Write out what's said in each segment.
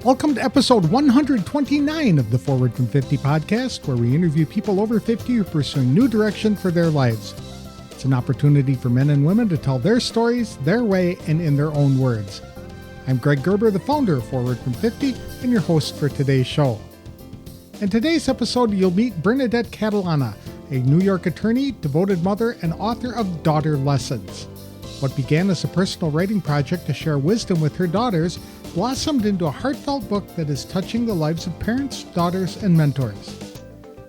Welcome to episode 129 of the Forward from 50 podcast, where we interview people over 50 who are pursuing new direction for their lives. It's an opportunity for men and women to tell their stories, their way, and in their own words. I'm Greg Gerber, the founder of Forward from 50, and your host for today's show. In today's episode, you'll meet Bernadette Catalana, a New York attorney, devoted mother, and author of Daughter Lessons. What began as a personal writing project to share wisdom with her daughters blossomed into a heartfelt book that is touching the lives of parents, daughters, and mentors.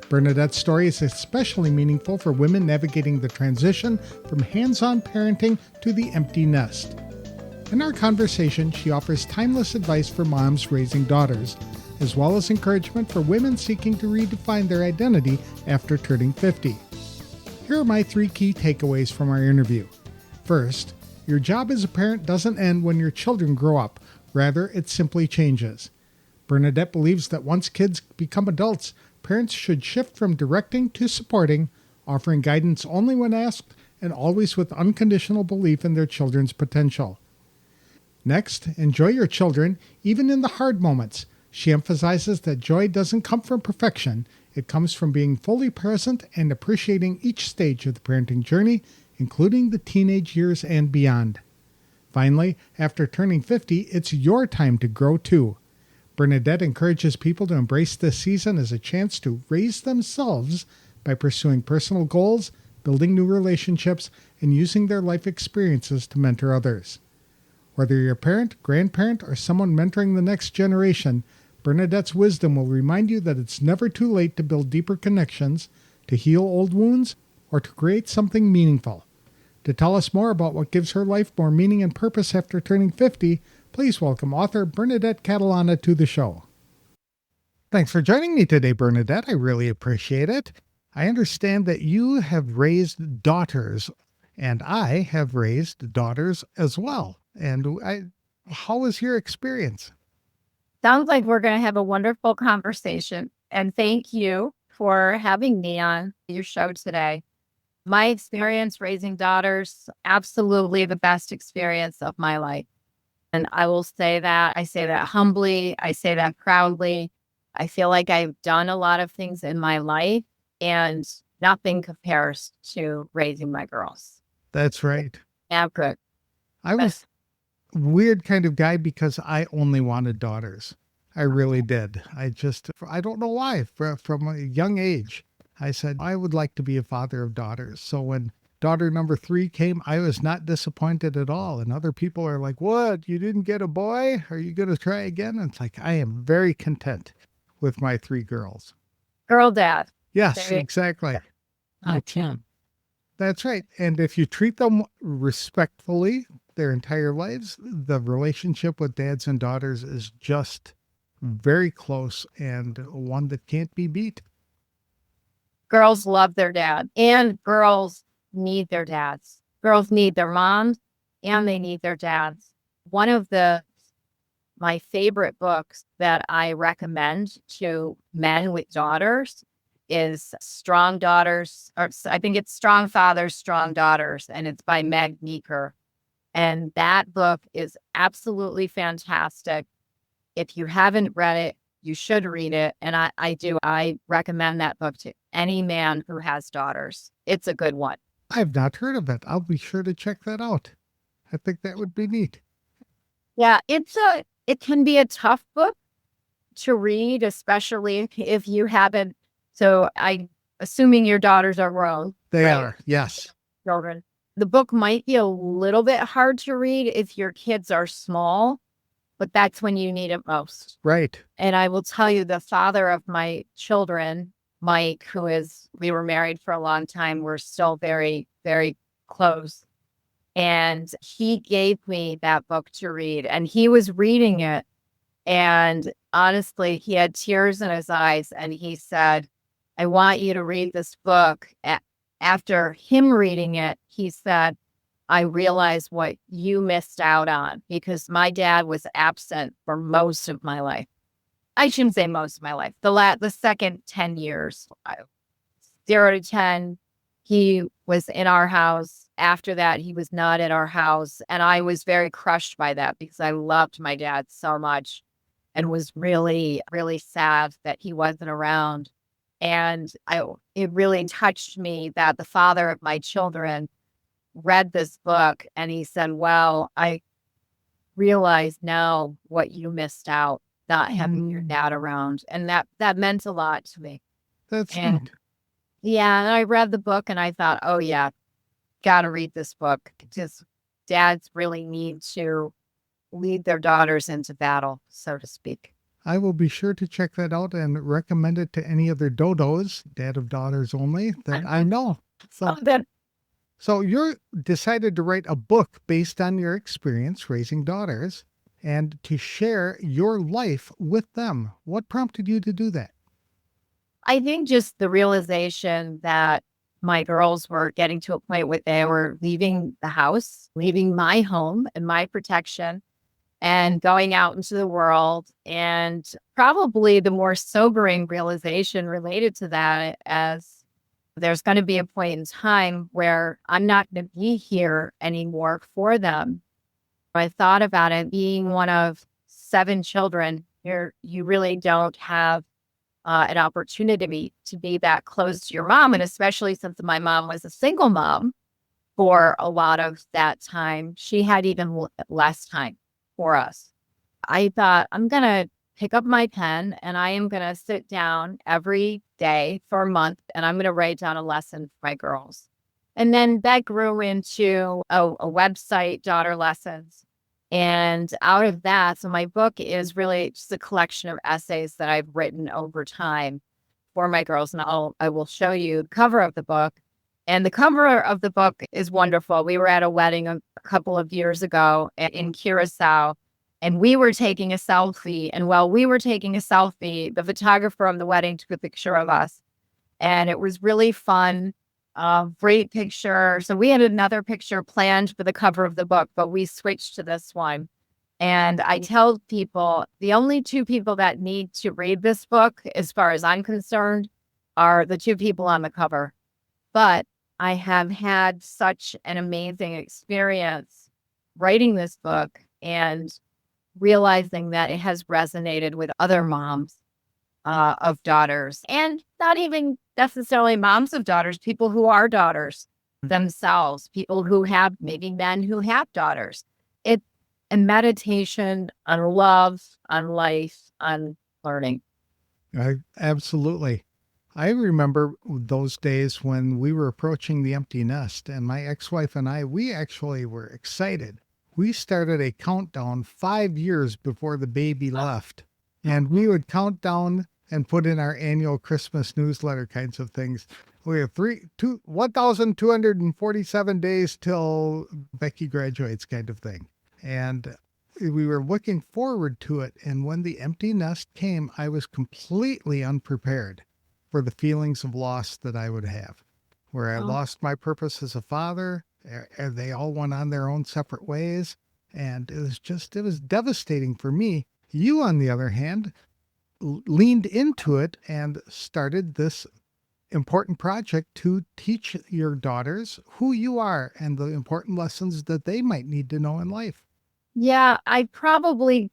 Bernadette's story is especially meaningful for women navigating the transition from hands-on parenting to the empty nest. In our conversation, she offers timeless advice for moms raising daughters, as well as encouragement for women seeking to redefine their identity after turning 50. Here are my 3 key takeaways from our interview. First, your job as a parent doesn't end when your children grow up. Rather, it simply changes. Bernadette believes that once kids become adults, parents should shift from directing to supporting, offering guidance only when asked, and always with unconditional belief in their children's potential. Next, enjoy your children, even in the hard moments. She emphasizes that joy doesn't come from perfection. It comes from being fully present and appreciating each stage of the parenting journey, including the teenage years and beyond. Finally, after turning 50, it's your time to grow too. Bernadette encourages people to embrace this season as a chance to raise themselves by pursuing personal goals, building new relationships, and using their life experiences to mentor others. Whether you're a parent, grandparent, or someone mentoring the next generation, Bernadette's wisdom will remind you that it's never too late to build deeper connections, to heal old wounds, or to create something meaningful. To tell us more about what gives her life more meaning and purpose after turning 50, please welcome author Bernadette Catalana to the show. Thanks for joining me today, Bernadette. I really appreciate it. I understand that you have raised daughters, and I have raised daughters as well. And how was your experience? Sounds like we're going to have a wonderful conversation. And thank you for having me on your show today. My experience raising daughters, absolutely the best experience of my life. And I will say that, I say that humbly, I say that proudly. I feel like I've done a lot of things in my life and nothing compares to raising my girls. That's right. Yeah, good. I was a weird kind of guy because I only wanted daughters. I really did. I don't know why, from a young age. I said, I would like to be a father of daughters. So when daughter number 3 came, I was not disappointed at all. And other people are like, what? You didn't get a boy? Are you going to try again? And it's like, I am very content with my 3 girls. Girl dad. Yes, exactly. I can. That's right. And if you treat them respectfully their entire lives, the relationship with dads and daughters is just very close and one that can't be beat. Girls love their dad, and girls need their dads. Girls need their moms, and they need their dads. One of my favorite books that I recommend to men with daughters is Strong Daughters, or I think it's Strong Fathers, Strong Daughters, and it's by Meg Meeker. And that book is absolutely fantastic. If you haven't read it, you should read it. And I do. I recommend that book to any man who has daughters. It's a good one. I've not heard of it. I'll be sure to check that out. I think that would be neat. Yeah, it can be a tough book to read, especially if you haven't. So assuming your daughters are grown. They right? are, yes. Children. The book might be a little bit hard to read if your kids are small, but that's when you need it most. Right. And I will tell you, the father of my children, Mike, we were married for a long time. We're still very, very close. And he gave me that book to read, and he was reading it. And honestly, he had tears in his eyes, and he said, I want you to read this book. After him reading it, he said, I realized what you missed out on, because my dad was absent for most of my life. I shouldn't say most of my life. The second 10 years, 0 to 10, he was in our house. After that, he was not in our house. And I was very crushed by that because I loved my dad so much. and was really, really sad that he wasn't around. And it really touched me that the father of my children read this book and he said, well, I realize now what you missed out not having your dad around. And that meant a lot to me. That's And neat. yeah, and I read the book and I thought, oh yeah, gotta read this book. Just dads really need to lead their daughters into battle, so to speak. I will be sure to check that out and recommend it to any other dodos, dad of daughters only, that I know. So, That so you decided to write a book based on your experience raising daughters and to share your life with them. What prompted you to do that? I think just the realization that my girls were getting to a point where they were leaving the house, leaving my home and my protection, and going out into the world. And probably the more sobering realization related to that, as there's going to be a point in time where I'm not going to be here anymore for them. I thought about it being one of 7 children. You really don't have an opportunity to be that close to your mom. And especially since my mom was a single mom for a lot of that time, she had even less time for us. I thought, I'm going to pick up my pen and I am going to sit down every day for a month and I'm going to write down a lesson for my girls. And then that grew into a website, Daughter Lessons. And out of that, so my book is really just a collection of essays that I've written over time for my girls. And I will show you the cover of the book. And the cover of the book is wonderful. We were at a wedding a couple of years ago in Curacao, and we were taking a selfie. And while we were taking a selfie, the photographer of the wedding took a picture of us. And it was really fun. Great picture. So we had another picture planned for the cover of the book, but we switched to this one. And I tell people the only 2 people that need to read this book, as far as I'm concerned, are the 2 people on the cover. But I have had such an amazing experience writing this book and realizing that it has resonated with other moms of daughters, and not even necessarily moms of daughters, people who are daughters themselves, people who have maybe men who have daughters. It's a meditation on love, on life, on learning. Absolutely. I remember those days when we were approaching the empty nest, and my ex-wife and I, we actually were excited. We started a countdown 5 years before the baby left, and we would count down and put in our annual Christmas newsletter kinds of things. We have 1,247 days till Becky graduates kind of thing. And we were looking forward to it. And when the empty nest came, I was completely unprepared for the feelings of loss that I would have, where I lost my purpose as a father. They all went on their own separate ways. And it was devastating for me. You, on the other hand, leaned into it and started this important project to teach your daughters who you are and the important lessons that they might need to know in life. Yeah, I probably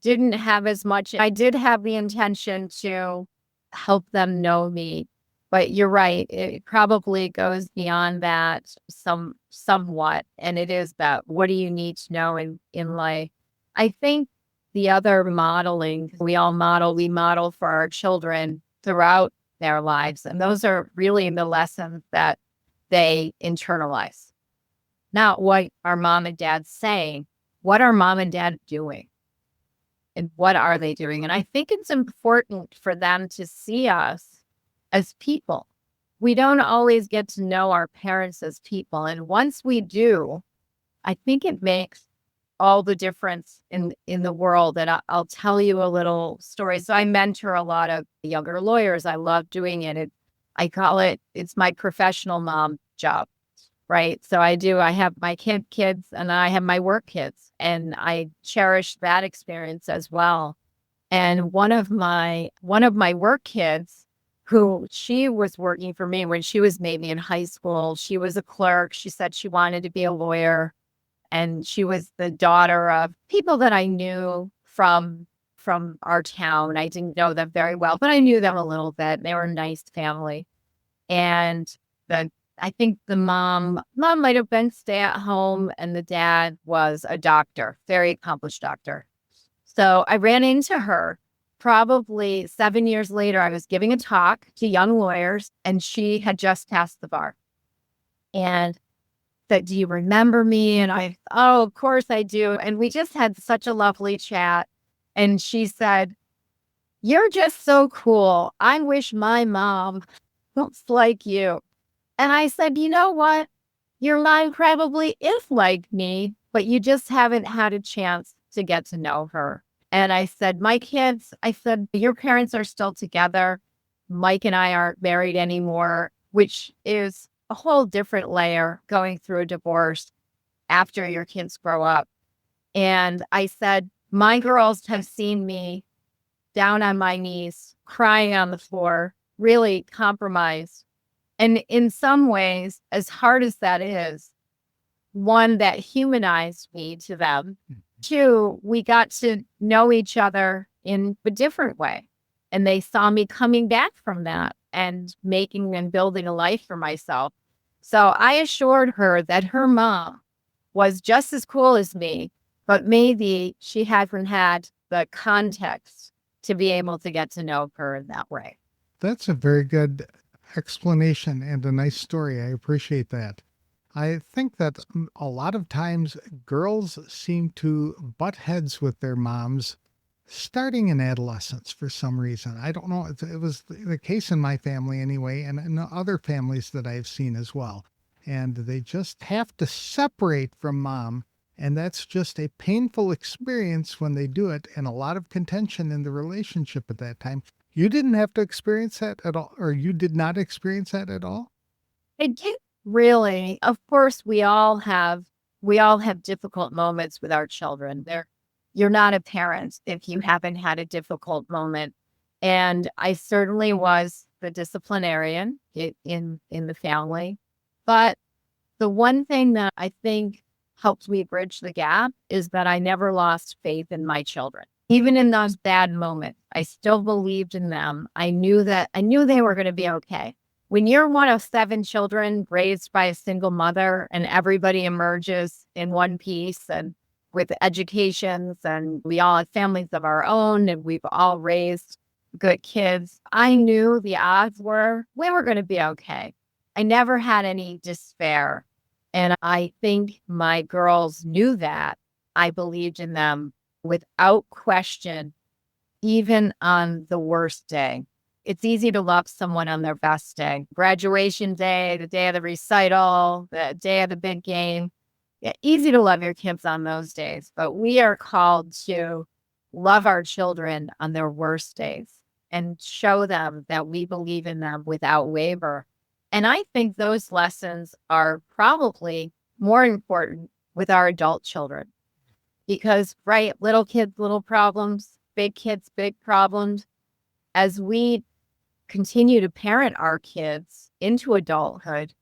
didn't have as much. I did have the intention to help them know me, but you're right. It probably goes beyond that somewhat. And it is that, what do you need to know in life? I think the other modeling, we model for our children throughout their lives. And those are really the lessons that they internalize. Not what our mom and dad saying, what are mom and dad doing? And what are they doing? And I think it's important for them to see us as people. We don't always get to know our parents as people. And once we do, I think it makes all the difference in the world. And I'll tell you a little story. So I mentor a lot of younger lawyers. I love doing it. I call it's my professional mom job, right? So I have my kids and I have my work kids, and I cherish that experience as well. And one of my work kids, who she was working for me when she was maybe in high school, she was a clerk. She said she wanted to be a lawyer. And she was the daughter of people that I knew from from our town. I didn't know them very well, but I knew them a little bit. They were a nice family. And I think the mom might have been stay at home, and the dad was a doctor, very accomplished doctor. So I ran into her probably 7 years later. I was giving a talk to young lawyers, and she had just passed the bar. And said, "Do you remember me?" And oh, of course I do. And we just had such a lovely chat. And she said, "You're just so cool. I wish my mom looks like you." And I said, "You know what? Your mom probably is like me, but you just haven't had a chance to get to know her." And I said, "Your parents are still together. Mike and I aren't married anymore," which is a whole different layer going through a divorce after your kids grow up. And I said, "My girls have seen me down on my knees, crying on the floor, really compromised. And in some ways, as hard as that is, one, that humanized me to them. Two, we got to know each other in a different way. And they saw me coming back from that and making and building a life for myself." So I assured her that her mom was just as cool as me, but maybe she hadn't had the context to be able to get to know her in that way. That's a very good explanation and a nice story. I appreciate that. I think that a lot of times girls seem to butt heads with their moms starting in adolescence for some reason. I don't know. It was the case in my family anyway, and in other families that I've seen as well. And they just have to separate from mom. And that's just a painful experience when they do it, and a lot of contention in the relationship at that time. You didn't have to experience that at all, or you did not experience that at all? I didn't really. Of course, we all have difficult moments with our children. You're not a parent if you haven't had a difficult moment. And I certainly was the disciplinarian in the family. But the one thing that I think helped me bridge the gap is that I never lost faith in my children. Even in those bad moments, I still believed in them. I knew they were going to be okay. When you're one of 7 children raised by a single mother and everybody emerges in one piece and with educations, and we all have families of our own, and we've all raised good kids, I knew the odds were we were going to be okay. I never had any despair. And I think my girls knew that. I believed in them without question, even on the worst day. It's easy to love someone on their best day. Graduation day, the day of the recital, the day of the big game. Yeah, easy to love your kids on those days, but we are called to love our children on their worst days and show them that we believe in them without waiver. And I think those lessons are probably more important with our adult children because, right, little kids, little problems, big kids, big problems. As we continue to parent our kids into adulthood,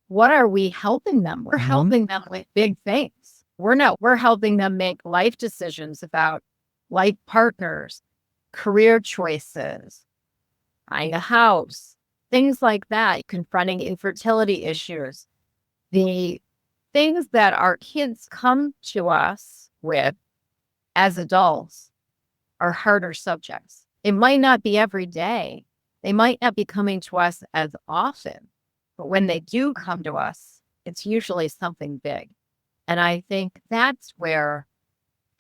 what are we helping them? We're helping them with big things. We're helping them make life decisions about life partners, career choices, buying a house, things like that, confronting infertility issues. The things that our kids come to us with as adults are harder subjects. It might not be every day. They might not be coming to us as often. But when they do come to us, it's usually something big. And I think that's where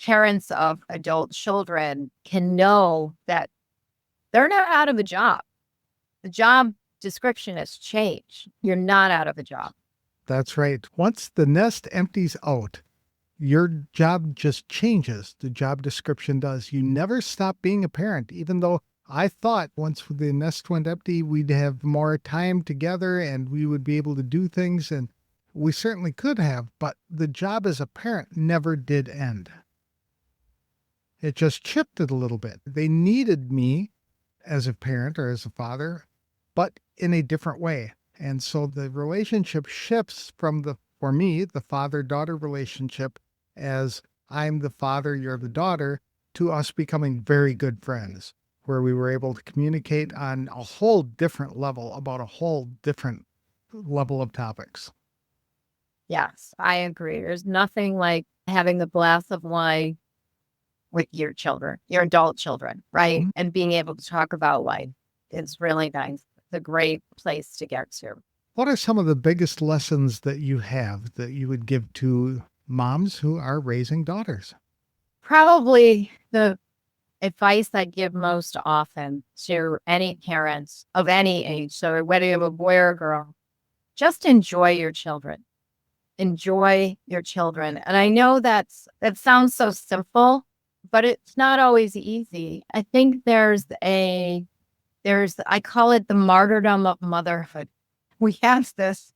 parents of adult children can know that they're not out of a job. The job description has changed. You're not out of a job. That's right. Once the nest empties out, your job just changes. The job description does. You never stop being a parent, even though I thought once the nest went empty, we'd have more time together and we would be able to do things. And we certainly could have, but the job as a parent never did end. It just shifted a little bit. They needed me as a parent or as a father, but in a different way. And so the relationship shifts from for me, the father-daughter relationship, as I'm the father, you're the daughter, to us becoming very good friends, where we were able to communicate on a whole different level about a whole different level of topics. Yes, I agree. There's nothing like having a glass of wine with your children, your adult children, right? Mhm. And being able to talk about life is really nice. It's a great place to get to. What are some of the biggest lessons that you have that you would give to moms who are raising daughters? Probably the advice I give most often to any parents of any age, so whether you have a boy or a girl, just enjoy your children. Enjoy your children. And I know that sounds so simple, but it's not always easy. I think I call it the martyrdom of motherhood. We have this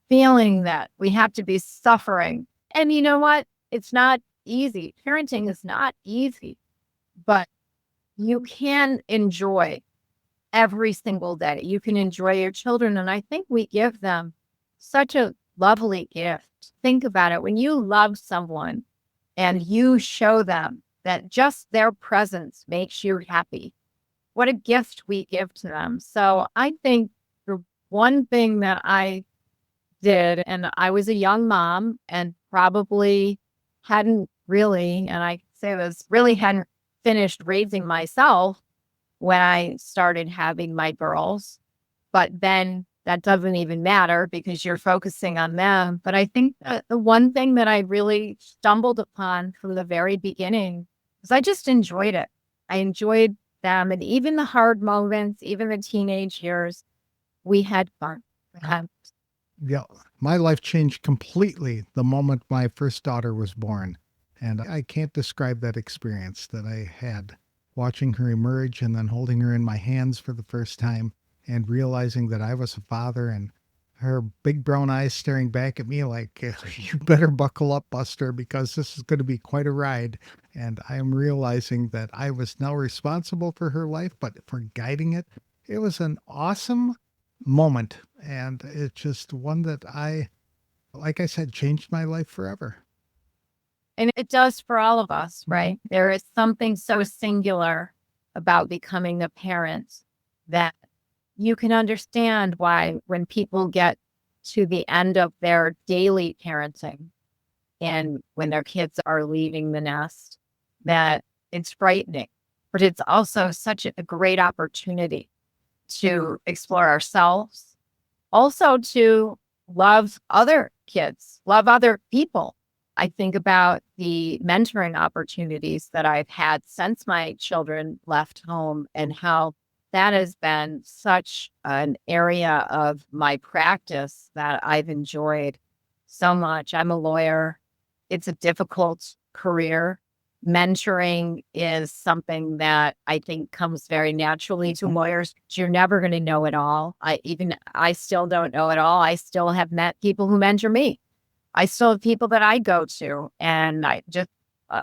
feeling that we have to be suffering. And you know what? It's not easy. Parenting is not easy, but you can enjoy every single day. You can enjoy your children. And I think we give them such a lovely gift. Think about it. When you love someone and you show them that just their presence makes you happy, what a gift we give to them. So I think the one thing that I did, and I was a young mom and probably hadn't really, and I say this, really hadn't finished raising myself when I started having my girls. But then that doesn't even matter because you're focusing on them. But I think that the one thing that I really stumbled upon from the very beginning is I just enjoyed it. I enjoyed them. And even the hard moments, even the teenage years, we had fun. Yeah, my life changed completely the moment my first daughter was born. And I can't describe that experience that I had watching her emerge and then holding her in my hands for the first time and realizing that I was a father and her big brown eyes staring back at me like, you better buckle up, Buster, because this is going to be quite a ride. And I am realizing that I was now responsible for her life, but for guiding it. It was an awesome moment. And it's just one that like I said, changed my life forever. And it does for all of us, right? There is something so singular about becoming a parent that you can understand why when people get to the end of their daily parenting and when their kids are leaving the nest, that it's frightening. But it's also such a great opportunity to explore ourselves, also to love other kids, love other people. I think about the mentoring opportunities that I've had since my children left home and how that has been such an area of my practice that I've enjoyed so much. I'm a lawyer. It's a difficult career. Mentoring is something that I think comes very naturally to lawyers. You're never going to know it all. I still don't know it all. I still have met people who mentor me. I still have people that I go to. And I just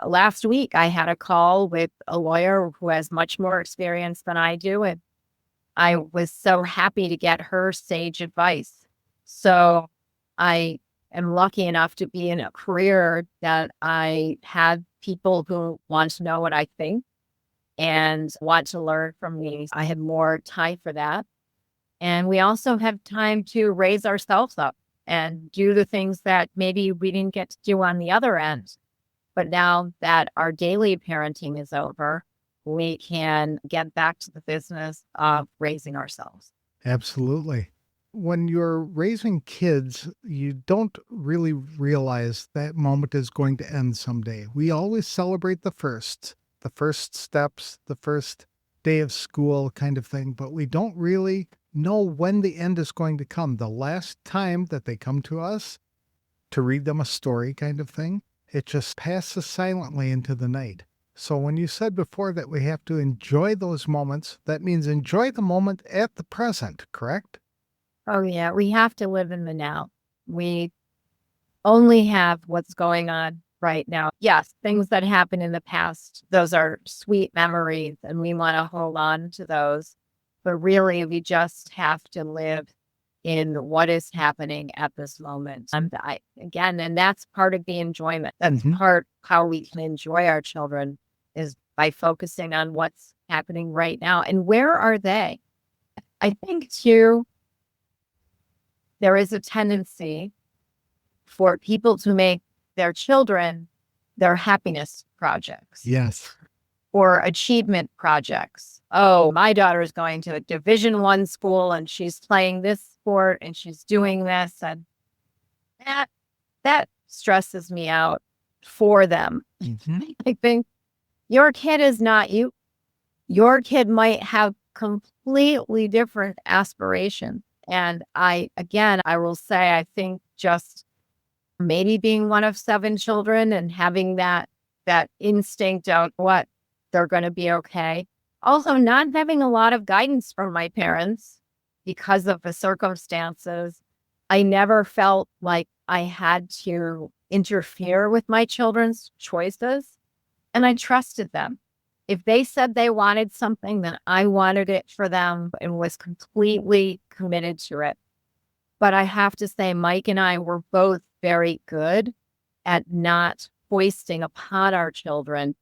last week, I had a call with a lawyer who has much more experience than I do. And I was so happy to get her sage advice. So I am lucky enough to be in a career that I have people who want to know what I think and want to learn from me. I have more time for that. And we also have time to raise ourselves up and do the things that maybe we didn't get to do on the other end. But now that our daily parenting is over, we can get back to the business of raising ourselves. Absolutely. When you're raising kids, you don't really realize that moment is going to end someday. We always celebrate the first steps, the first day of school kind of thing, but we don't really know when the end is going to come. The last time that they come to us to read them a story kind of thing, it just passes silently into the night. So when you said before that we have to enjoy those moments, that means enjoy the moment at the present, correct? Oh, yeah. We have to live in the now. We only have what's going on right now. Yes, things that happened in the past, those are sweet memories, and we want to hold on to those. But really, we just have to live in what is happening at this moment. And that's part of the enjoyment. That's Mhm. part how we can enjoy our children is by focusing on what's happening right now. And where are they? I think too, there is a tendency for people to make their children their happiness projects. Yes. Or achievement projects. Oh, my daughter is going to a Division I school and she's playing this sport and she's doing this, and that stresses me out for them. I think your kid is not you. Your kid might have completely different aspirations. And I will say, I think just maybe being one of 7 children and having that instinct of what they're going to be okay. Also, not having a lot of guidance from my parents because of the circumstances. I never felt like I had to interfere with my children's choices, and I trusted them. If they said they wanted something, then I wanted it for them and was completely committed to it. But I have to say, Mike and I were both very good at not foisting upon our children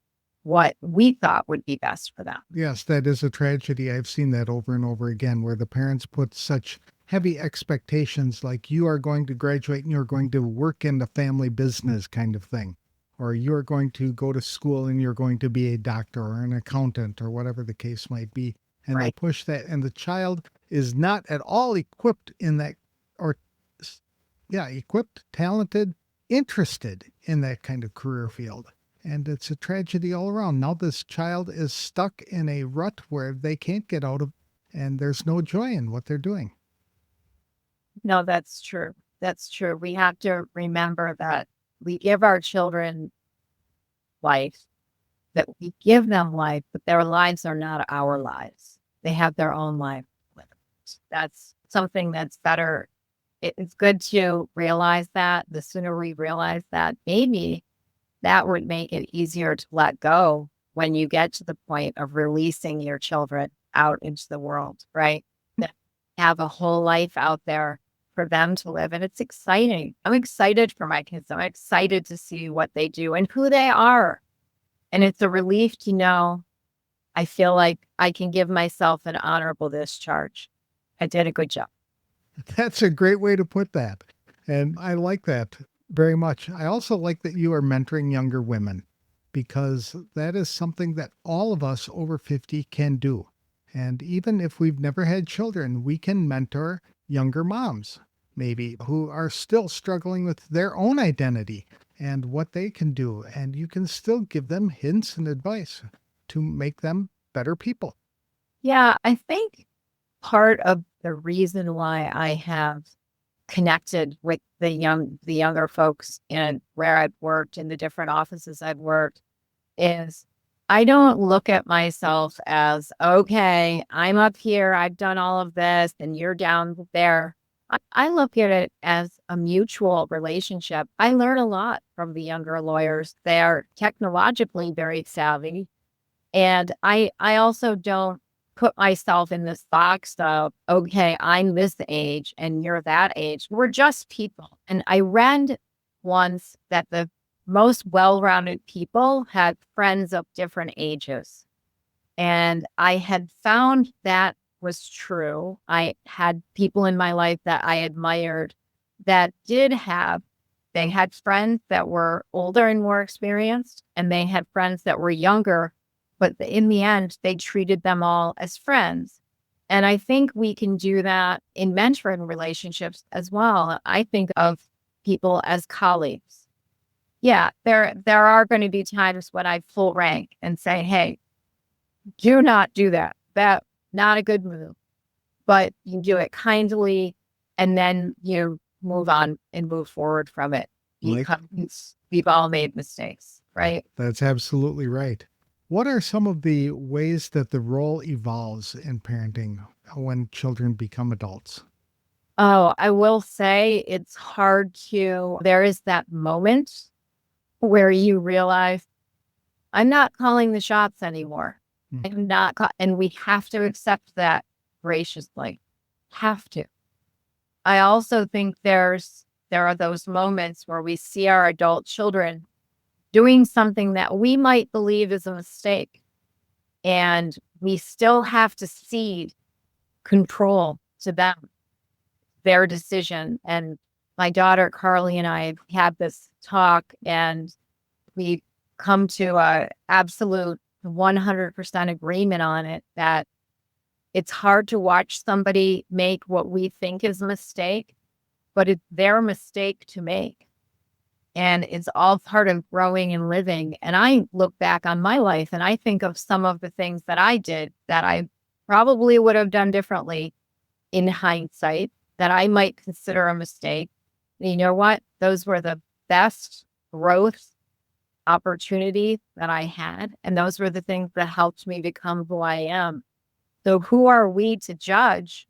what we thought would be best for them. Yes, that is a tragedy. I've seen that over and over again, where the parents put such heavy expectations, like you are going to graduate and you're going to work in the family business kind of thing, or you're going to go to school and you're going to be a doctor or an accountant or whatever the case might be. And They push that, and the child is not at all equipped in that, or equipped, talented, interested in that kind of career field. And it's a tragedy all around. Now this child is stuck in a rut where they can't get out of, and there's no joy in what they're doing. No, that's true. That's true. We have to remember that we give our children life, that we give them life, but their lives are not our lives. They have their own life. That's something that's better. It's good to realize that. The sooner we realize that, maybe that would make it easier to let go when you get to the point of releasing your children out into the world, right? That have a whole life out there for them to live. And it's exciting. I'm excited for my kids. I'm excited to see what they do and who they are. And it's a relief to know I feel like I can give myself an honorable discharge. I did a good job. That's a great way to put that. And I like that very much. I also like that you are mentoring younger women, because that is something that all of us over 50 can do. And even if we've never had children, we can mentor younger moms, maybe, who are still struggling with their own identity and what they can do. And you can still give them hints and advice to make them better people. Yeah, I think part of the reason why I have connected with the younger folks and where I've worked in the different offices I've worked is I don't look at myself as, okay, I'm up here, I've done all of this, and you're down there. I look at it as a mutual relationship. I learn a lot from the younger lawyers. They're technologically very savvy. And I also don't put myself in this box of, okay, I'm this age and you're that age. We're just people. And I read once that the most well-rounded people had friends of different ages. And I had found that was true. I had people in my life that I admired that they had friends that were older and more experienced, and they had friends that were younger. But in the end, they treated them all as friends. And I think we can do that in mentoring relationships as well. I think of people as colleagues. Yeah, there are going to be times when I full rank and say, hey, do not do that. That's not a good move. But you do it kindly, and then you move on and move forward from it. Because we've all made mistakes, right? That's absolutely right. What are some of the ways that the role evolves in parenting when children become adults? Oh, I will say it's hard there is that moment where you realize I'm not calling the shots anymore. I'm not, and we have to accept that graciously. Have to. I also think there are those moments where we see our adult children doing something that we might believe is a mistake. And we still have to cede control to them, their decision. And my daughter, Carly, and I had this talk, and we come to a absolute 100% agreement on it, that it's hard to watch somebody make what we think is a mistake, but it's their mistake to make. And it's all part of growing and living. And I look back on my life and I think of some of the things that I did that I probably would have done differently in hindsight, that I might consider a mistake. And you know what? Those were the best growth opportunities that I had. And those were the things that helped me become who I am. So who are we to judge?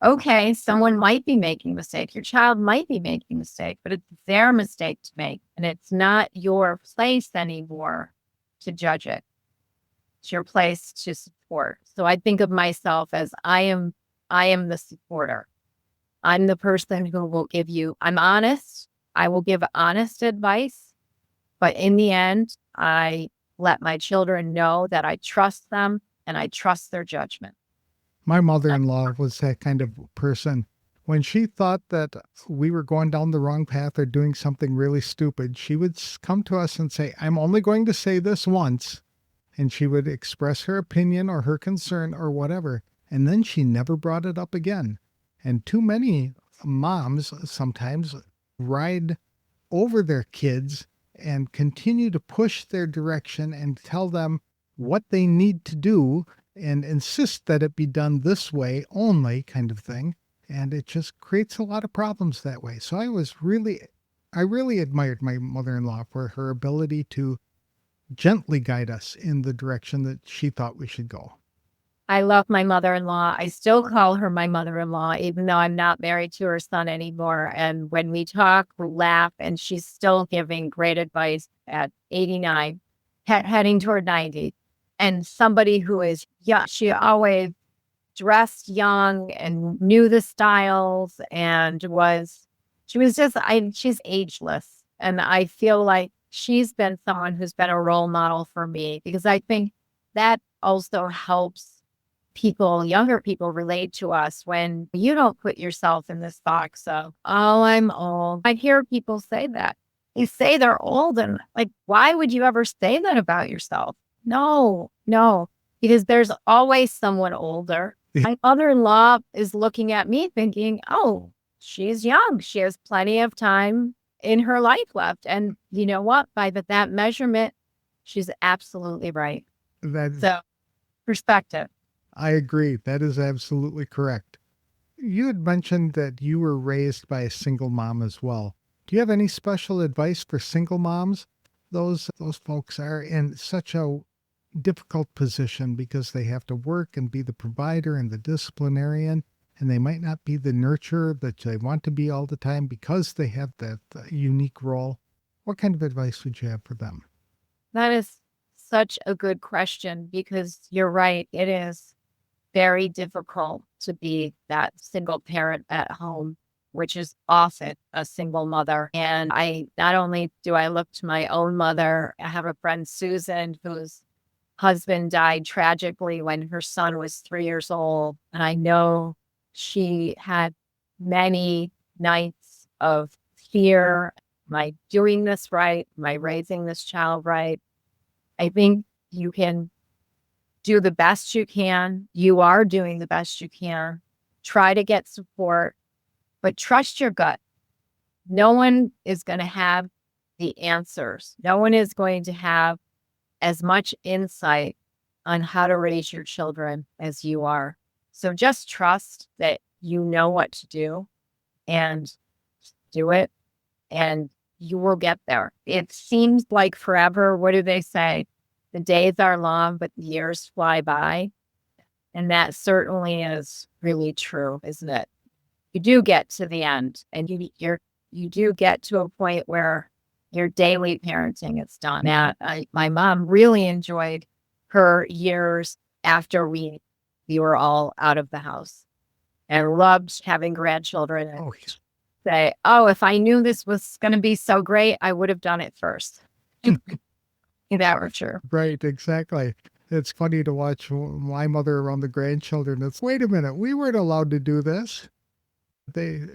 Okay, someone might be making a mistake. Your child might be making a mistake, but it's their mistake to make. And it's not your place anymore to judge it. It's your place to support. So I think of myself as I am the supporter. I'm the person who will give you, I'm honest. I will give honest advice. But in the end, I let my children know that I trust them and I trust their judgment. My mother-in-law was that kind of person. When she thought that we were going down the wrong path or doing something really stupid, she would come to us and say, I'm only going to say this once. And she would express her opinion or her concern or whatever. And then she never brought it up again. And too many moms sometimes ride over their kids and continue to push their direction and tell them what they need to do and insist that it be done this way only, kind of thing. And it just creates a lot of problems that way. So I really admired my mother-in-law for her ability to gently guide us in the direction that she thought we should go. I love my mother-in-law. I still call her my mother-in-law, even though I'm not married to her son anymore. And when we talk, we laugh, and she's still giving great advice at 89, heading toward 90. And somebody who is young, she always dressed young and knew the styles and she's ageless. And I feel like she's been someone who's been a role model for me, because I think that also helps younger people relate to us when you don't put yourself in this box of, oh, I'm old. I hear people say that. They say they're old, and like, why would you ever say that about yourself? No, because there's always someone older. My mother-in-law is looking at me thinking, oh, she's young. She has plenty of time in her life left. And you know what? By that measurement, she's absolutely right. So, perspective. I agree. That is absolutely correct. You had mentioned that you were raised by a single mom as well. Do you have any special advice for single moms? Those folks are in such a difficult position because they have to work and be the provider and the disciplinarian, and they might not be the nurturer that they want to be all the time because they have that unique role. What kind of advice would you have for them? That is such a good question, because you're right. It is very difficult to be that single parent at home, which is often a single mother. And not only do I look to my own mother, I have a friend, Susan, whose husband died tragically when her son was 3 years old. And I know she had many nights of fear. Am I doing this right? Am I raising this child right? I think you can do the best you can. You are doing the best you can. Try to get support, but trust your gut. No one is going to have the answers. No one is going to have as much insight on how to raise your children as you are. So just trust that you know what to do and do it, and you will get there. It seems like forever. What do they say? The days are long, but the years fly by. And that certainly is really true, isn't it? You do get to the end, and you do get to a point where your daily parenting is done. Now, my mom really enjoyed her years after we were all out of the house, and loved having grandchildren. And say, oh, if I knew this was going to be so great, I would have done it first. That were true. Right, exactly. It's funny to watch my mother around the grandchildren. It's, wait a minute, we weren't allowed to do this.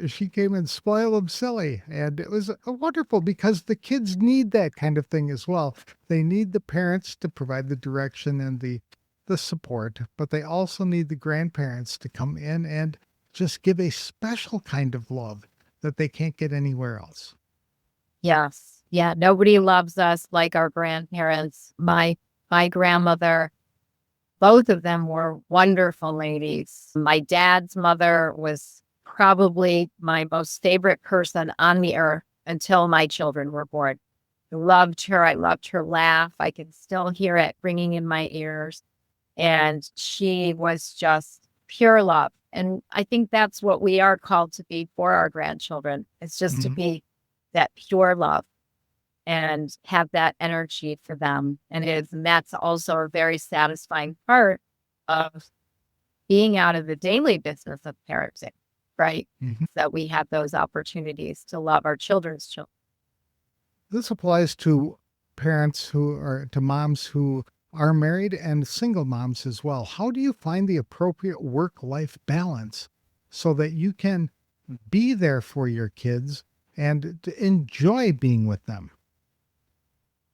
She came and spoiled them silly. And it was wonderful because the kids need that kind of thing as well. They need the parents to provide the direction and the support, but they also need the grandparents to come in and just give a special kind of love that they can't get anywhere else. Yes. Yeah. Nobody loves us like our grandparents. My grandmother, both of them were wonderful ladies. My dad's mother was probably my most favorite person on the earth until my children were born. I loved her. I loved her laugh. I can still hear it ringing in my ears. And she was just pure love. And I think that's what we are called to be for our grandchildren. It's just to Mhm. be that pure love and have that energy for them. And that's also a very satisfying part of being out of the daily business of parenting, right? Mhm. That we have those opportunities to love our children's children. This applies to to moms who are married and single moms as well. How do you find the appropriate work life balance so that you can be there for your kids and to enjoy being with them?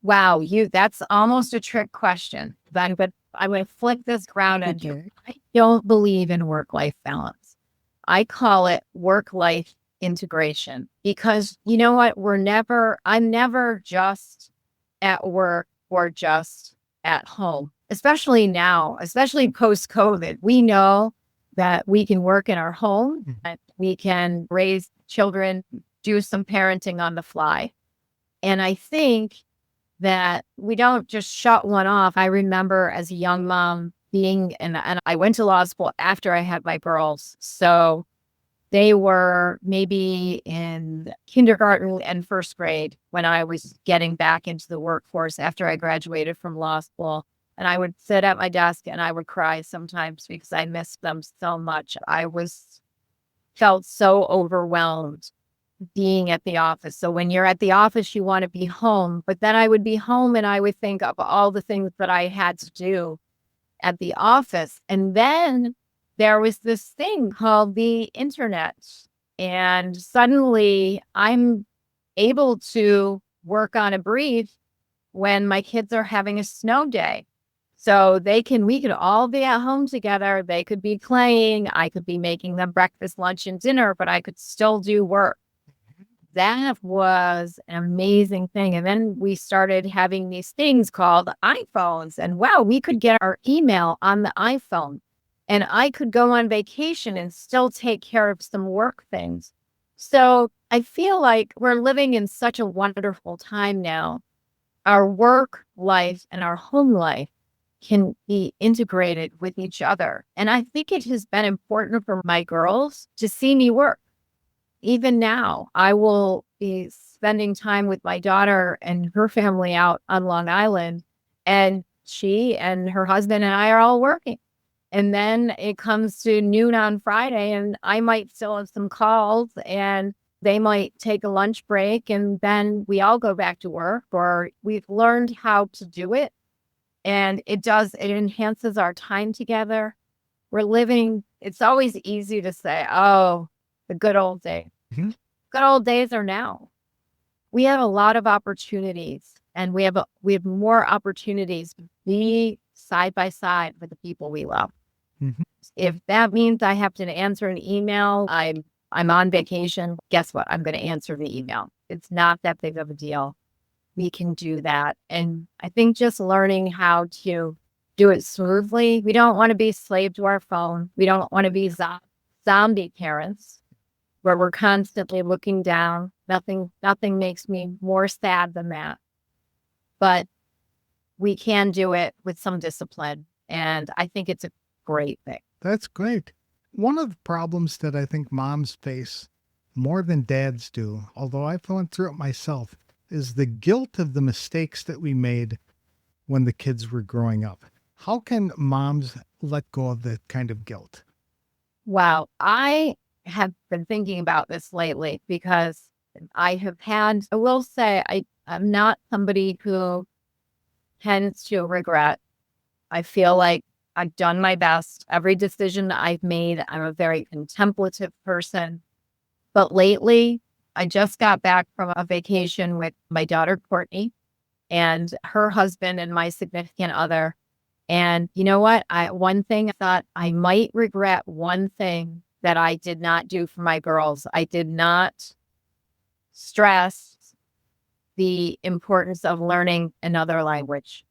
Wow, that's almost a trick question. But I'm going to flip this around and Okay. I don't believe in work-life balance. I call it work-life integration because you know what? I'm never just at work or just at home, especially now, especially post-COVID. We know that we can work in our home Mhm. and we can raise children, do some parenting on the fly. And I think that we don't just shut one off. I remember as a young mom and I went to law school after I had my girls. So they were maybe in kindergarten and first grade when I was getting back into the workforce after I graduated from law school. And I would sit at my desk and I would cry sometimes because I missed them so much. Felt so overwhelmed being at the office. So when you're at the office, you want to be home. But then I would be home and I would think of all the things that I had to do at the office. And then there was this thing called the internet. And suddenly I'm able to work on a brief when my kids are having a snow day. So we could all be at home together. They could be playing. I could be making them breakfast, lunch, and dinner, but I could still do work. That was an amazing thing. And then we started having these things called iPhones. And wow, we could get our email on the iPhone. And I could go on vacation and still take care of some work things. So I feel like we're living in such a wonderful time now. Our work life and our home life can be integrated with each other. And I think it has been important for my girls to see me work. Even now, I will be spending time with my daughter and her family out on Long Island, and she and her husband and I are all working. And then it comes to noon on Friday, and I might still have some calls, and they might take a lunch break, and then we all go back to work, or we've learned how to do it. And it enhances our time together. It's always easy to say, oh, the good old days. Mhm. Good old days are now. We have a lot of opportunities and we have more opportunities to be side by side with the people we love. Mhm. If that means I have to answer an email, I'm on vacation. Guess what? I'm going to answer the email. It's not that big of a deal. We can do that. And I think just learning how to do it smoothly. We don't want to be slave to our phone. We don't want to be zombie parents where we're constantly looking down. Nothing makes me more sad than that. But we can do it with some discipline. And I think it's a great thing. That's great. One of the problems that I think moms face more than dads do, although I've went through it myself, is the guilt of the mistakes that we made when the kids were growing up. How can moms let go of that kind of guilt? Wow. I have been thinking about this lately because I will say, I'm not somebody who tends to regret. I feel like I've done my best. Every decision I've made, I'm a very contemplative person. But lately, I just got back from a vacation with my daughter, Courtney, and her husband and my significant other. And you know what? One thing I thought I might regret one thing that I did not do for my girls. I did not stress the importance of learning another language.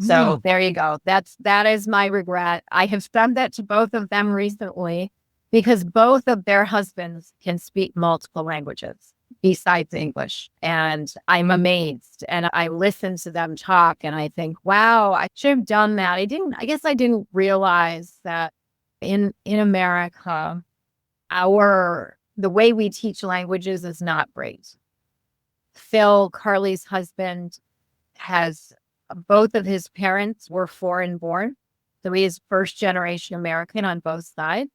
So there you go. That is my regret. I have said that to both of them recently because both of their husbands can speak multiple languages besides English. And I'm amazed. And I listen to them talk and I think, wow, I should have done that. I guess I didn't realize that in America, the way we teach languages is not great. Phil, Carly's husband, both of his parents were foreign born. So he is first generation American on both sides.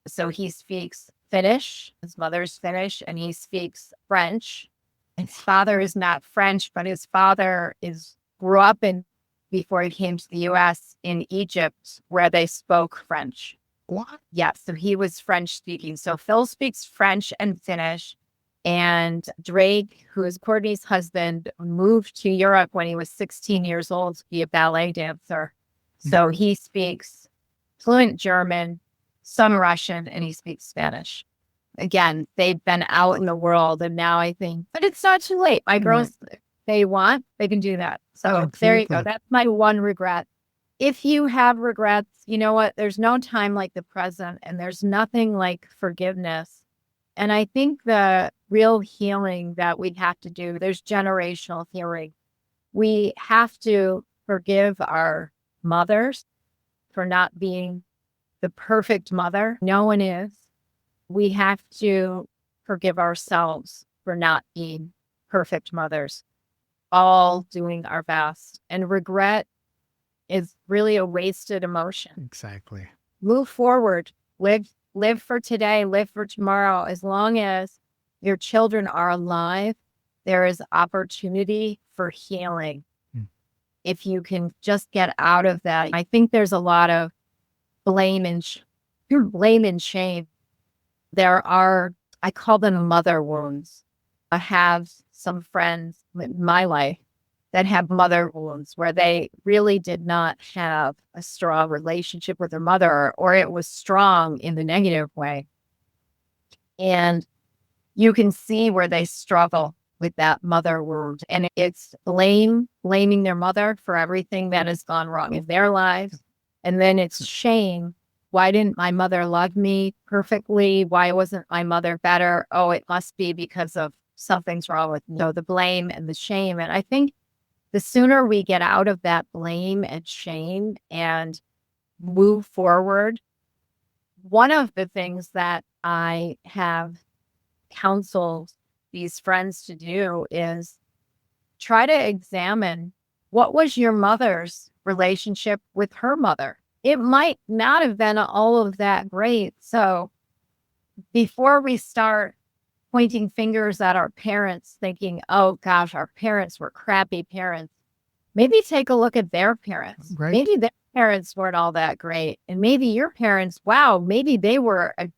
So he speaks Finnish. His mother's Finnish, and he speaks French. His father is not French, but his father grew up before he came to the U.S. in Egypt, where they spoke French. What? Yeah, so he was French speaking. So Phil speaks French and Finnish. And Drake, who is Courtney's husband, moved to Europe when he was 16 years old to be a ballet dancer. So he speaks fluent German, some Russian, and he speaks Spanish. Again, they've been out in the world, and now I think, but it's not too late. My girls, they can do that. So there you go. That's my one regret. If you have regrets, you know what? There's no time like the present, and there's nothing like forgiveness. And I think the real healing that we have to do, there's generational healing. We have to forgive our mothers for not being the perfect mother. No one is. We have to forgive ourselves for not being perfect mothers, all doing our best. And regret is really a wasted emotion. Exactly. Move forward. Live for today, live for tomorrow. As long as your children are alive, there is opportunity for healing. If you can just get out of that. I think there's a lot of blame and shame. There are, I call them mother wounds. I have some friends in my life that have mother wounds where they really did not have a strong relationship with their mother, or it was strong in the negative way. And you can see where they struggle with that mother wound. And it's blaming their mother for everything that has gone wrong in their lives. And then it's shame. Why didn't my mother love me perfectly? Why wasn't my mother better? Oh, it must be because of something's wrong with me. So the blame and the shame. And I think the sooner we get out of that blame and shame and move forward, one of the things that I have counseled these friends to do is try to examine what was your mother's relationship with her mother. It might not have been all of that great. So before we start pointing fingers at our parents, thinking, oh gosh, our parents were crappy parents, maybe take a look at their parents. Right. Maybe their parents weren't all that great. And maybe your parents, wow, maybe they were a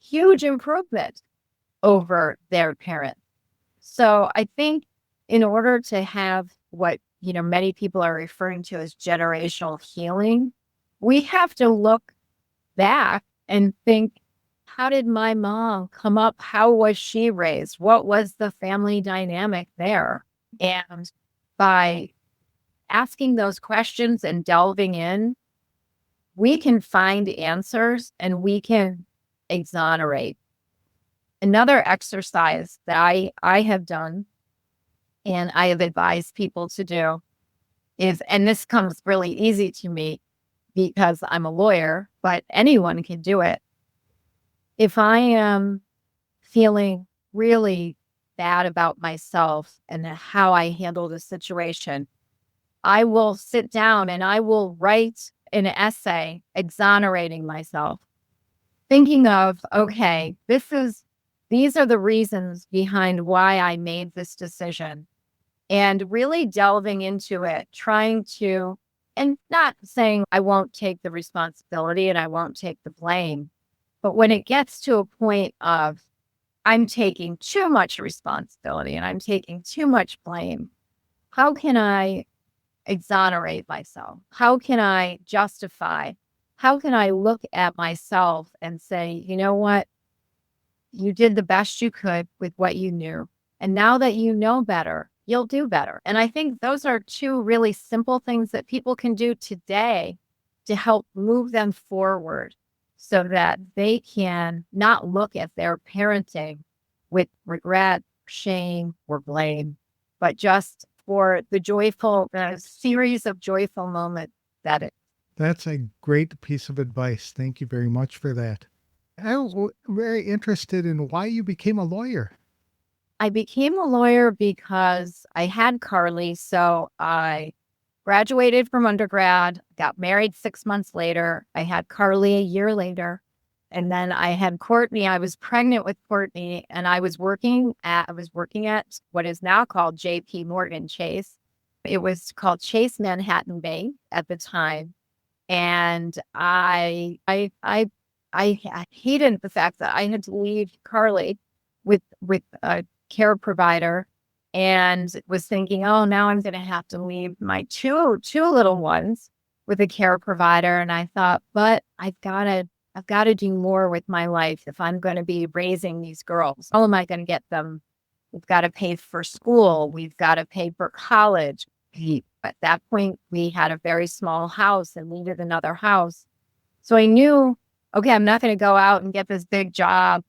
huge improvement over their parents. So I think in order to have what, many people are referring to as generational healing, we have to look back and think, how did my mom come up? How was she raised? What was the family dynamic there? And by asking those questions and delving in, we can find answers and we can exonerate. Another exercise that I have done and I have advised people to do is, and this comes really easy to me because I'm a lawyer, but anyone can do it. If I am feeling really bad about myself and how I handled a situation, I will sit down and I will write an essay exonerating myself, thinking of, okay, these are the reasons behind why I made this decision, and really delving into it, trying to And not saying I won't take the responsibility and I won't take the blame, but when it gets to a point of I'm taking too much responsibility and I'm taking too much blame, how can I exonerate myself? How can I justify? How can I look at myself and say, you know what? You did the best you could with what you knew. And now that you know better, you'll do better. And I think those are two really simple things that people can do today to help move them forward so that they can not look at their parenting with regret, shame, or blame, but just for the joyful series of joyful moments that it. That's a great piece of advice. Thank you very much for that. I'm very interested in why you became a lawyer. I became a lawyer because I had Carly. So I graduated from undergrad, got married 6 months later. I had Carly a year later. And then I had Courtney. I was pregnant with Courtney and I was working at what is now called JP Morgan Chase. It was called Chase Manhattan Bank at the time. And I hated the fact that I had to leave Carly with a care provider and was thinking, oh, now I'm going to have to leave my two little ones with a care provider. And I thought, but I've got to do more with my life if I'm going to be raising these girls. How am I going to get them? We've got to pay for school. We've got to pay for college. At that point, we had a very small house and needed another house. So I knew, okay, I'm not going to go out and get this big job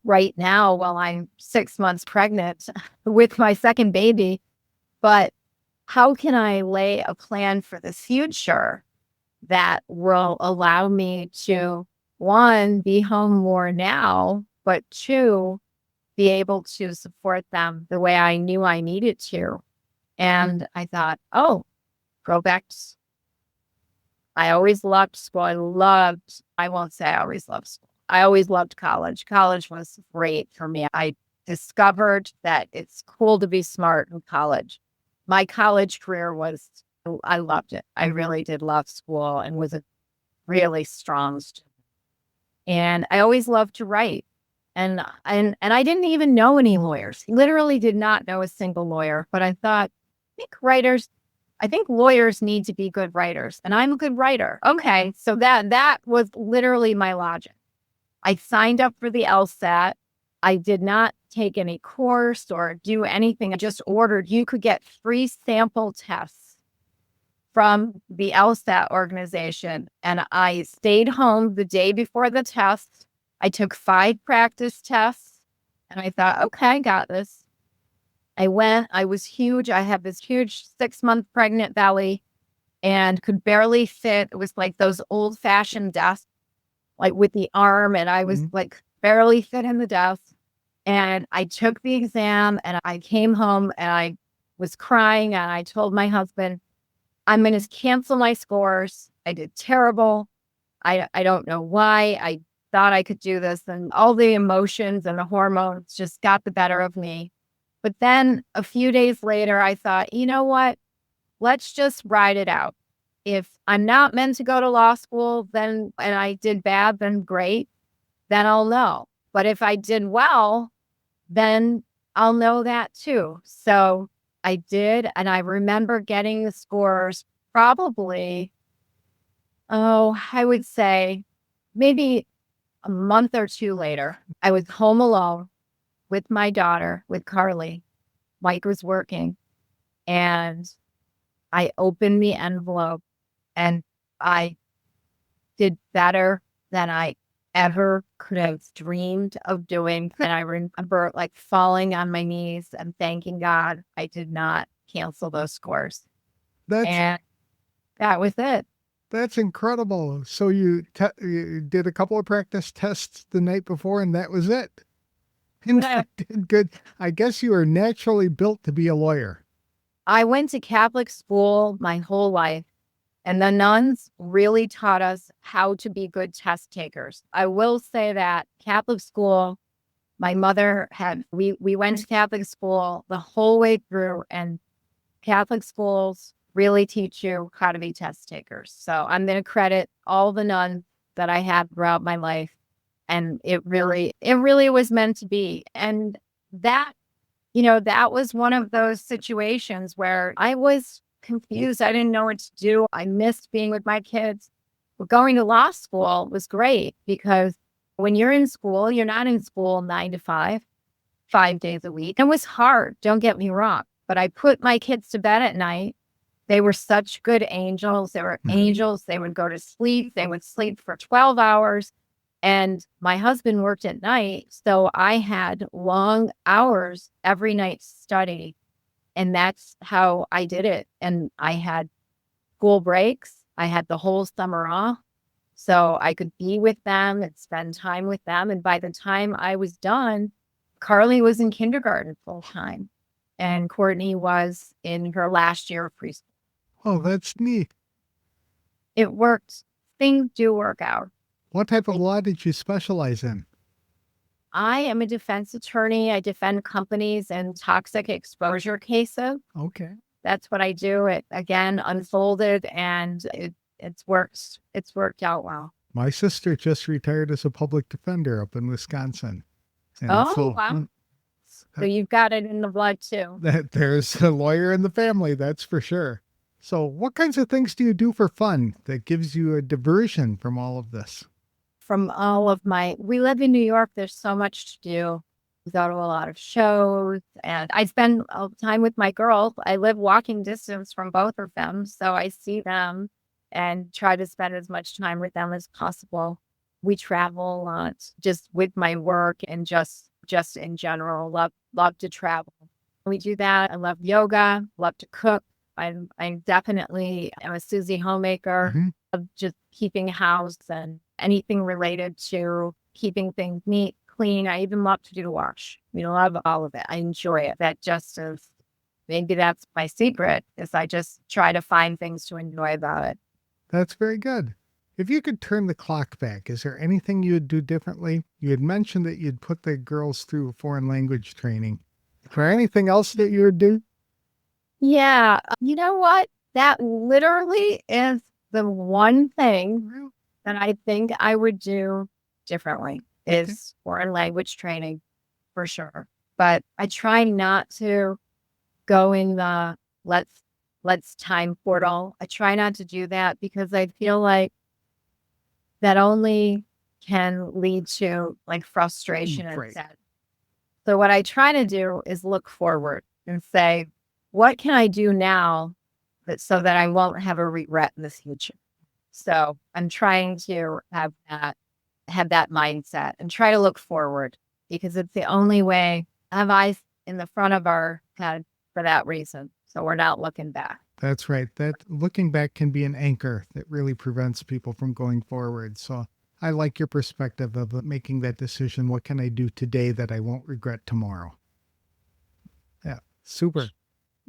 right now while I'm 6 months pregnant with my second baby. But how can I lay a plan for the future that will allow me to, one, be home more now, but two, be able to support them the way I knew I needed to. And I thought, oh, go back. I always loved school. I won't say I always loved school. I always loved college. College was great for me. I discovered that it's cool to be smart in college. My college career I loved it. I really did love school and was a really strong student. And I always loved to write. And I didn't even know any lawyers. Literally did not know a single lawyer. But I thought, I think lawyers need to be good writers. And I'm a good writer. Okay. So that was literally my logic. I signed up for the LSAT. I did not take any course or do anything. I just ordered, you could get free sample tests from the LSAT organization. And I stayed home the day before the test. I took 5 practice tests and I thought, okay, I got this. I went, I was huge. I had this huge 6-month pregnant belly and could barely fit. It was like those old fashioned desks, like with the arm. And I was like barely fit in the desk. And I took the exam and I came home and I was crying. And I told my husband, I'm going to cancel my scores. I did terrible. I don't know why. I thought I could do this. And all the emotions and the hormones just got the better of me. But then a few days later, I thought, you know what? Let's just ride it out. If I'm not meant to go to law school, then, and I did bad, then great, then I'll know. But if I did well, then I'll know that too. So I did. And I remember getting the scores probably, I would say maybe a month or two later. I was home alone with my daughter, with Carly. Mike was working. And I opened the envelope and I did better than I ever could have dreamed of doing. And I remember like falling on my knees and thanking God I did not cancel those scores. And that was it. That's incredible. So you did a couple of practice tests the night before and that was it. And you did good. I guess you are naturally built to be a lawyer. I went to Catholic school my whole life. And the nuns really taught us how to be good test takers. I will say that Catholic school, my mother we went to Catholic school the whole way through, and Catholic schools really teach you how to be test takers. So I'm going to credit all the nuns that I had throughout my life. And it really was meant to be. And that, that was one of those situations where I was confused. I didn't know what to do. I missed being with my kids. But going to law school was great because when you're in school, you're not in school 9 to 5, 5 days a week. It was hard. Don't get me wrong. But I put my kids to bed at night. They were such good angels. They were angels. They would go to sleep. They would sleep for 12 hours. And my husband worked at night. So I had long hours every night to study. And that's how I did it. And I had school breaks. I had the whole summer off. So I could be with them and spend time with them. And by the time I was done, Carly was in kindergarten full time. And Courtney was in her last year of preschool. Oh, that's neat. It worked. Things do work out. What type of law did you specialize in? I am a defense attorney. I defend companies in toxic exposure cases. Okay. That's what I do. It again unfolded and it's worked. It's worked out well. My sister just retired as a public defender up in Wisconsin. And Wow. So you've got it in the blood too. There's a lawyer in the family, that's for sure. So what kinds of things do you do for fun that gives you a diversion from all of this? We live in New York. There's so much to do. We go to a lot of shows and I spend all the time with my girls. I live walking distance from both of them. So I see them and try to spend as much time with them as possible. We travel a lot just with my work and just in general, love to travel. We do that. I love yoga, love to cook. I definitely am a Susie homemaker of just keeping house and anything related to keeping things neat, clean. I even love to do the wash. Love all of it. I enjoy it. That just is, maybe that's my secret, is I just try to find things to enjoy about it. That's very good. If you could turn the clock back, is there anything you would do differently? You had mentioned that you'd put the girls through foreign language training. Is there anything else that you would do? Yeah. You know what? That literally is the one thing that I think I would do differently is foreign language training for sure. But I try not to go in the let's time portal. I try not to do that because I feel like that only can lead to like frustration and sadness. So what I try to do is look forward and say, what can I do now so that I won't have a regret in the future? So I'm trying to have that mindset and try to look forward because it's the only way. Have eyes in the front of our head for that reason. So we're not looking back. That's right. That looking back can be an anchor that really prevents people from going forward. So I like your perspective of making that decision. What can I do today that I won't regret tomorrow? Yeah, super.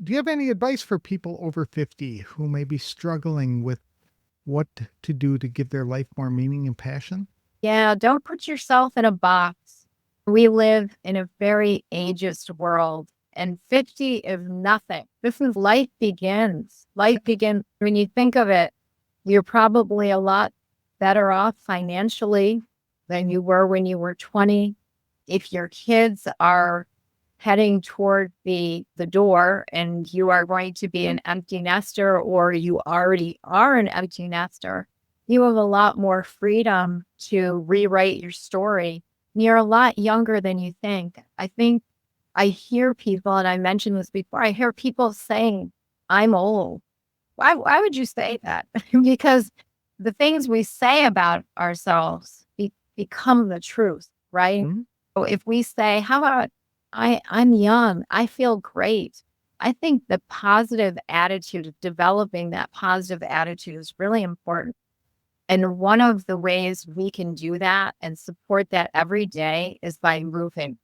Do you have any advice for people over 50 who may be struggling with what to do to give their life more meaning and passion? Yeah, don't put yourself in a box. We live in a very ageist world. And 50 is nothing. This is life begins. Life begins. When you think of it, you're probably a lot better off financially than you were when you were 20. If your kids are heading toward the door and you are going to be an empty nester or you already are an empty nester, you have a lot more freedom to rewrite your story. You're a lot younger than you think. I think I hear people, and I mentioned this before, I hear people saying, I'm old. Why would you say that? Because the things we say about ourselves become the truth, right? Mm-hmm. So if we say, how about I'm young, I feel great. I think the positive attitude, developing that positive attitude is really important. And one of the ways we can do that and support that every day is by moving.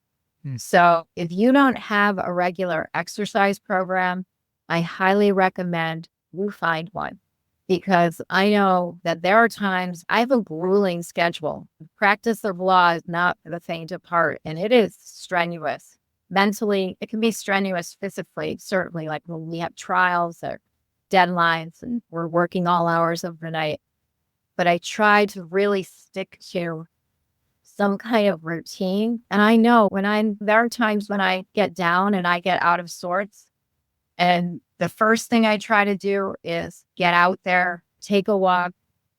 So if you don't have a regular exercise program, I highly recommend you find one because I know that there are times I have a grueling schedule. The practice of law is not for the faint of heart, and it is strenuous. Mentally, it can be strenuous physically, certainly, like when we have trials or deadlines and we're working all hours of the night. But I try to really stick to some kind of routine. And I know there are times when I get down and I get out of sorts. And the first thing I try to do is get out there, take a walk,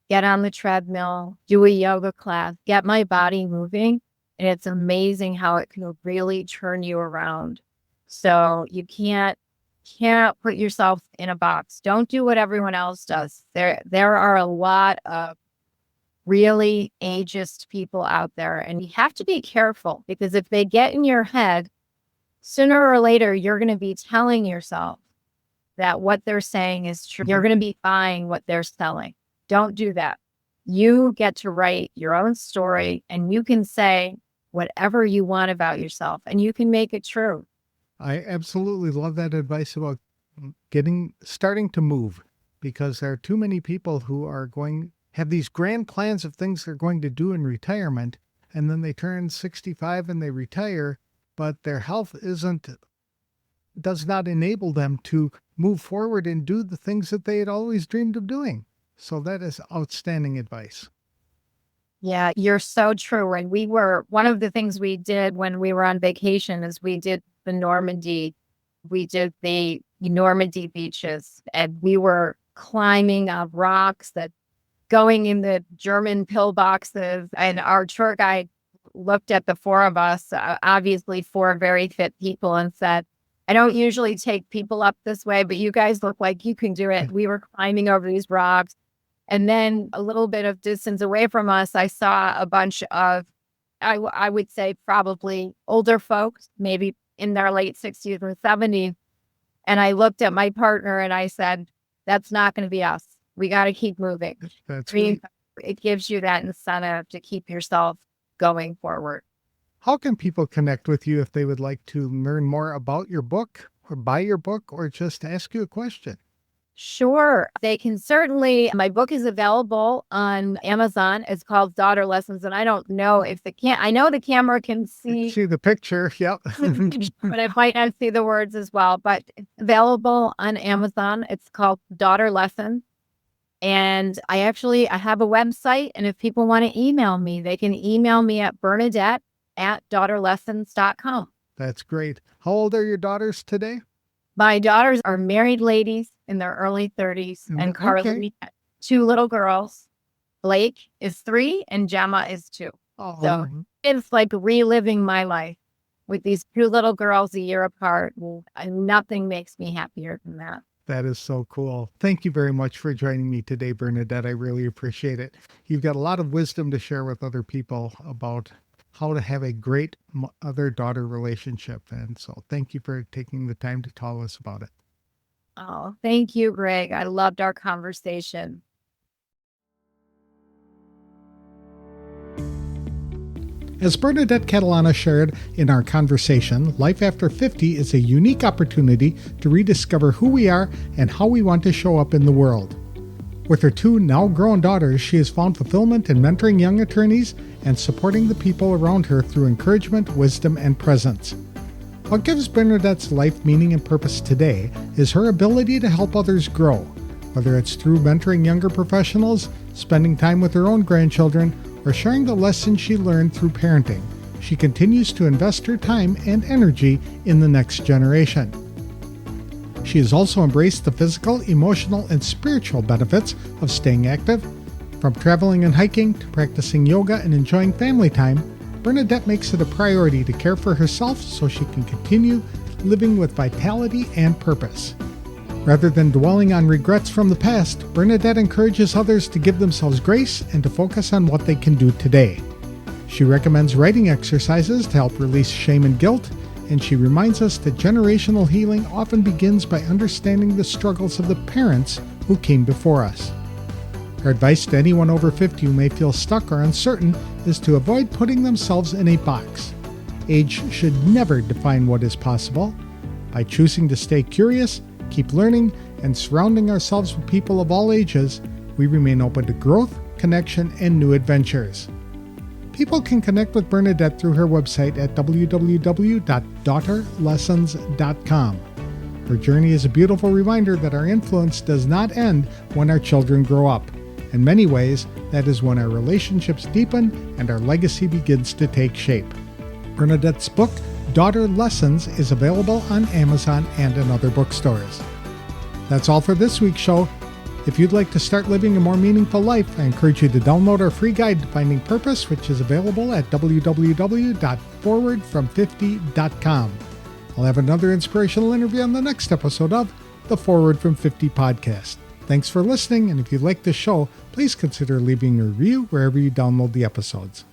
get on the treadmill, do a yoga class, get my body moving. And it's amazing how it can really turn you around. So you can't put yourself in a box. Don't do what everyone else does. There are a lot of really ageist people out there, and you have to be careful because if they get in your head, sooner or later, you're going to be telling yourself that what they're saying is true. You're going to be buying what they're selling. Don't do that. You get to write your own story and you can say whatever you want about yourself and you can make it true. I absolutely love that advice about starting to move, because there are too many people who have these grand plans of things they're going to do in retirement, and then they turn 65 and they retire, but their health does not enable them to move forward and do the things that they had always dreamed of doing. So that is outstanding advice. Yeah, you're so true. And one of the things we did when we were on vacation is we did the Normandy. We did the Normandy beaches, and we were climbing up rocks, going in the German pillboxes. And our tour guide looked at the four of us, obviously four very fit people, and said, I don't usually take people up this way, but you guys look like you can do it. We were climbing over these rocks. And then a little bit of distance away from us, I saw a bunch of, I would say probably older folks, maybe in their late 60s or 70s. And I looked at my partner and I said, that's not going to be us. We got to keep moving. That's right. It gives you that incentive to keep yourself going forward. How can people connect with you if they would like to learn more about your book or buy your book or just ask you a question? Sure. They can certainly, my book is available on Amazon. It's called Daughter Lessons. And I don't know if I know the camera can see the picture. Yep. but it might not see the words as well, but it's available on Amazon. It's called Daughter Lessons. And I have a website. And if people want to email me, they can email me at Bernadette@daughterlessons.com. That's great. How old are your daughters today? My daughters are married ladies in their early 30s, and Carly, two little girls. Blake is 3 and Gemma is 2. Oh. So it's like reliving my life with these 2 little girls a year apart. And nothing makes me happier than that. That is so cool. Thank you very much for joining me today, Bernadette. I really appreciate it. You've got a lot of wisdom to share with other people about how to have a great mother-daughter relationship. And so thank you for taking the time to tell us about it. Oh, thank you, Greg. I loved our conversation. As Bernadette Catalana shared in our conversation, life after 50 is a unique opportunity to rediscover who we are and how we want to show up in the world. With her 2 now grown daughters, she has found fulfillment in mentoring young attorneys and supporting the people around her through encouragement, wisdom, and presence. What gives Bernadette's life meaning and purpose today is her ability to help others grow, whether it's through mentoring younger professionals, spending time with her own grandchildren, or sharing the lessons she learned through parenting. She continues to invest her time and energy in the next generation. She has also embraced the physical, emotional, and spiritual benefits of staying active. From traveling and hiking to practicing yoga and enjoying family time, Bernadette makes it a priority to care for herself so she can continue living with vitality and purpose. Rather than dwelling on regrets from the past, Bernadette encourages others to give themselves grace and to focus on what they can do today. She recommends writing exercises to help release shame and guilt, and she reminds us that generational healing often begins by understanding the struggles of the parents who came before us. Her advice to anyone over 50 who may feel stuck or uncertain is to avoid putting themselves in a box. Age should never define what is possible. By choosing to stay curious, keep learning, and surrounding ourselves with people of all ages, we remain open to growth, connection, and new adventures. People can connect with Bernadette through her website at www.daughterlessons.com. Her journey is a beautiful reminder that our influence does not end when our children grow up. In many ways, that is when our relationships deepen and our legacy begins to take shape. Bernadette's book, Daughter Lessons, is available on Amazon and in other bookstores. That's all for this week's show. If you'd like to start living a more meaningful life, I encourage you to download our free guide to finding purpose, which is available at www.forwardfrom50.com. I'll have another inspirational interview on the next episode of the Forward from 50 podcast. Thanks for listening, and if you like this show, please consider leaving a review wherever you download the episodes.